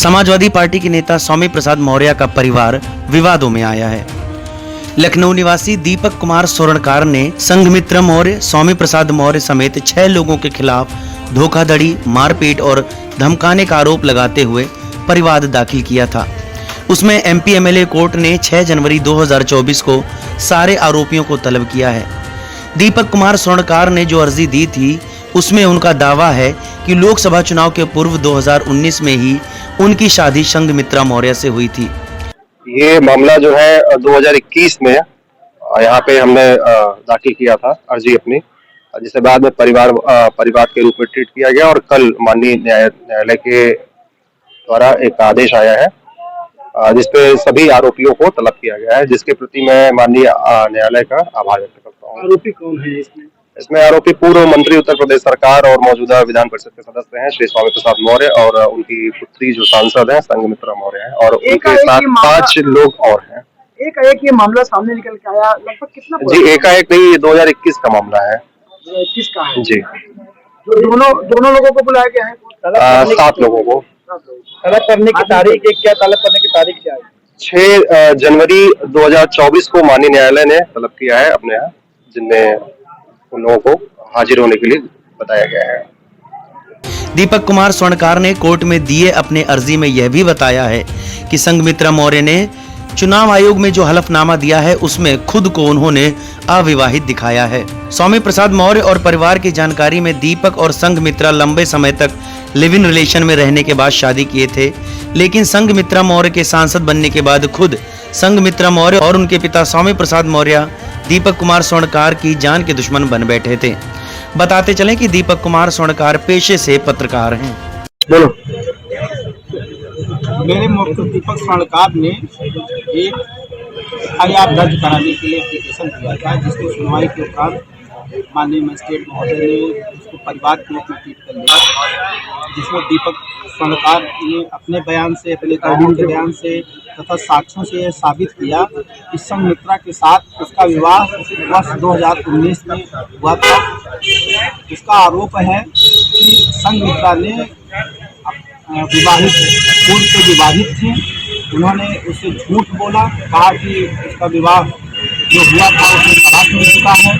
Samajwadi party के नेता स्वामी प्रसाद मौर्य का परिवार विवादों में आया है। लखनऊ निवासी दीपक कुमार स्वर्णकार ने संघमित्रा मौर्य, स्वामी प्रसाद मौर्य समेत 6 लोगों के खिलाफ धोखाधड़ी, मारपीट और धमकाने का आरोप लगाते हुए परिवाद दाखिल किया था। उसमें एमपी एमएलए कोर्ट ने 6 जनवरी 2024 को सारे आरोपियों को तलब किया है। दीपक कुमार स्वर्णकार ने जो अर्जी दी थी उसमें उनका दावा है कि लोकसभा चुनाव के पूर्व 2019 में ही उनकी शादी संघमित्रा मौर्य से हुई थी। ये मामला जो है 2021 में यहाँ पे हमने दाखिल किया था अर्जी अपनी, जिसे बाद में परिवार के रूप में ट्रीट किया गया और कल माननीय न्यायालय के द्वारा एक आदेश आया है जिसपे सभी आरोपियों को तलब किया गया है, जिसके प्रति मैं माननीय न्यायालय का आभार व्यक्त करता हूँ। आरोपी कौन है इसमें आरोपी पूर्व मंत्री उत्तर प्रदेश सरकार और मौजूदा विधान परिषद के सदस्य हैं श्री स्वामी प्रसाद मौर्य और उनकी पुत्री जो सांसद है संघमित्रा मौर्य है और उनके साथ 5 लोग और हैं। एक ये मामला सामने निकल के आया, लगभग कितना? जी एकाएक नहीं, ये 2021 का मामला है। 2021 का है जी। दोनों लोगों को बुलाया गया है? 7 लोगों को। तलब करने की तारीख क्या? तलब करने की तारीख क्या है? 6 जनवरी 2024 को माननीय न्यायालय ने तलब किया है अपने यहाँ, जिनमें उन लोगों को हाजिर होने के लिए बताया गया है। दीपक कुमार स्वर्णकार ने कोर्ट में दिए अपने अर्जी में यह भी बताया है कि संघमित्रा मौर्य ने चुनाव आयोग में जो हलफनामा दिया है उसमें खुद को उन्होंने अविवाहित दिखाया है। स्वामी प्रसाद मौर्य और परिवार की जानकारी में दीपक और संघमित्रा लंबे समय तक लिव इन रिलेशन में रहने के बाद शादी किए थे, लेकिन संघमित्रा मौर्य के सांसद बनने के बाद खुद संघमित्रा मौर्य और उनके पिता स्वामी प्रसाद मौर्य दीपक कुमार स्वर्णकार की जान के दुश्मन बन बैठे थे। बताते चलें कि दीपक कुमार स्वर्णकार पेशे से पत्रकार हैं। बोलो। मेरे मुख्य दीपक स्वर्णकार ने एक एफआईआर दर्ज कराने के लिए एप्लीकेशन दिया था, जिसकी सुनवाई के उपरांत माननीय मजिस्ट्रेट महोदय ने उसको परिवार के रूप में ट्रीट कर लिया, जिसमें दीपक स्वर्णकार ने अपने बयान से, अपने कानून के बयान से तथा साक्ष्यों से यह साबित किया कि संघमित्रा के साथ उसका विवाह वर्ष 2019 में हुआ था। इसका आरोप है कि संघमित्रा ने पूर्व से विवाहित थी, उन्होंने उससे झूठ बोला, कहा कि उसका विवाह जो हुआ था उसमें तलाक हो चुका है।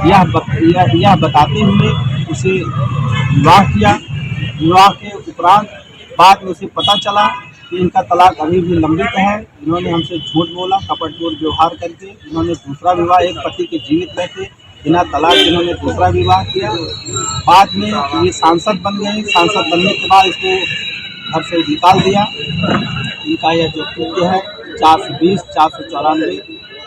यह बताते हुए उसे विवाह किया। विवाह के उपरांत बाद में उसे पता चला कि इनका तलाक अभी भी लंबित है। इन्होंने हमसे झूठ बोला, कपटपूर्ण व्यवहार करके इन्होंने दूसरा विवाह, एक पति के जीवित रहते बिना तलाक इन्होंने दूसरा विवाह किया। बाद में ये सांसद बन गए। सांसद बनने के बाद इसको घर से निकाल दिया। इनका यह जो कृत्य है 420, 494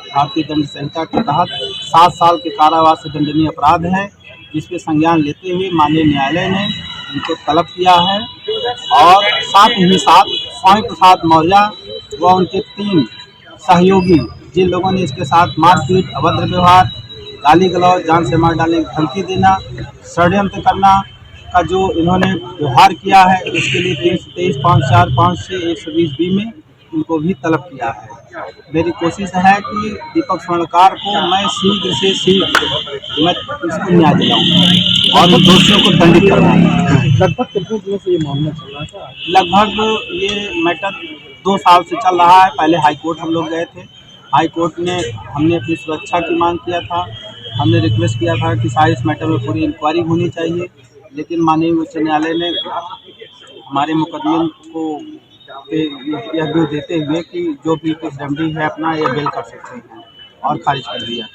भारतीय दंड संहिता के तहत 7 साल के कारावास से दंडनीय अपराध है, जिसपे संज्ञान लेते हुए माननीय न्यायालय ने इनको तलब किया है। और साथ ही साथ स्वामी प्रसाद मौर्य व उनके 3 सहयोगी, जिन लोगों ने इसके साथ मारपीट, अभद्र व्यवहार, गाली गलौज, जान से मार डालने की धमकी देना, षड्यंत्र करना का जो इन्होंने व्यवहार किया है, इसके लिए 323, 545 से 120B में इनको भी तलब किया है। मेरी कोशिश है कि दीपक स्वर्णकार को मैं शीघ्र से शीघ्र मैं इसको न्याय दिलाऊँ और दोषियों को दंडित करवाऊँ। लगभग कितने दिनों से ये मामला चल रहा था? लगभग ये मैटर 2 साल से चल रहा है। पहले हाईकोर्ट हम लोग गए थे। हाईकोर्ट ने हमने अपनी सुरक्षा की मांग किया था। हमने रिक्वेस्ट किया था कि शायद इस मैटर में पूरी इंक्वायरी होनी चाहिए, लेकिन माननीय उच्च न्यायालय ने हमारे मुकदमे को यह व्यू देते हुए कि जो भी कुछ रेमेडी है अपना ये बेल कर सकते हैं और खारिज कर दिया।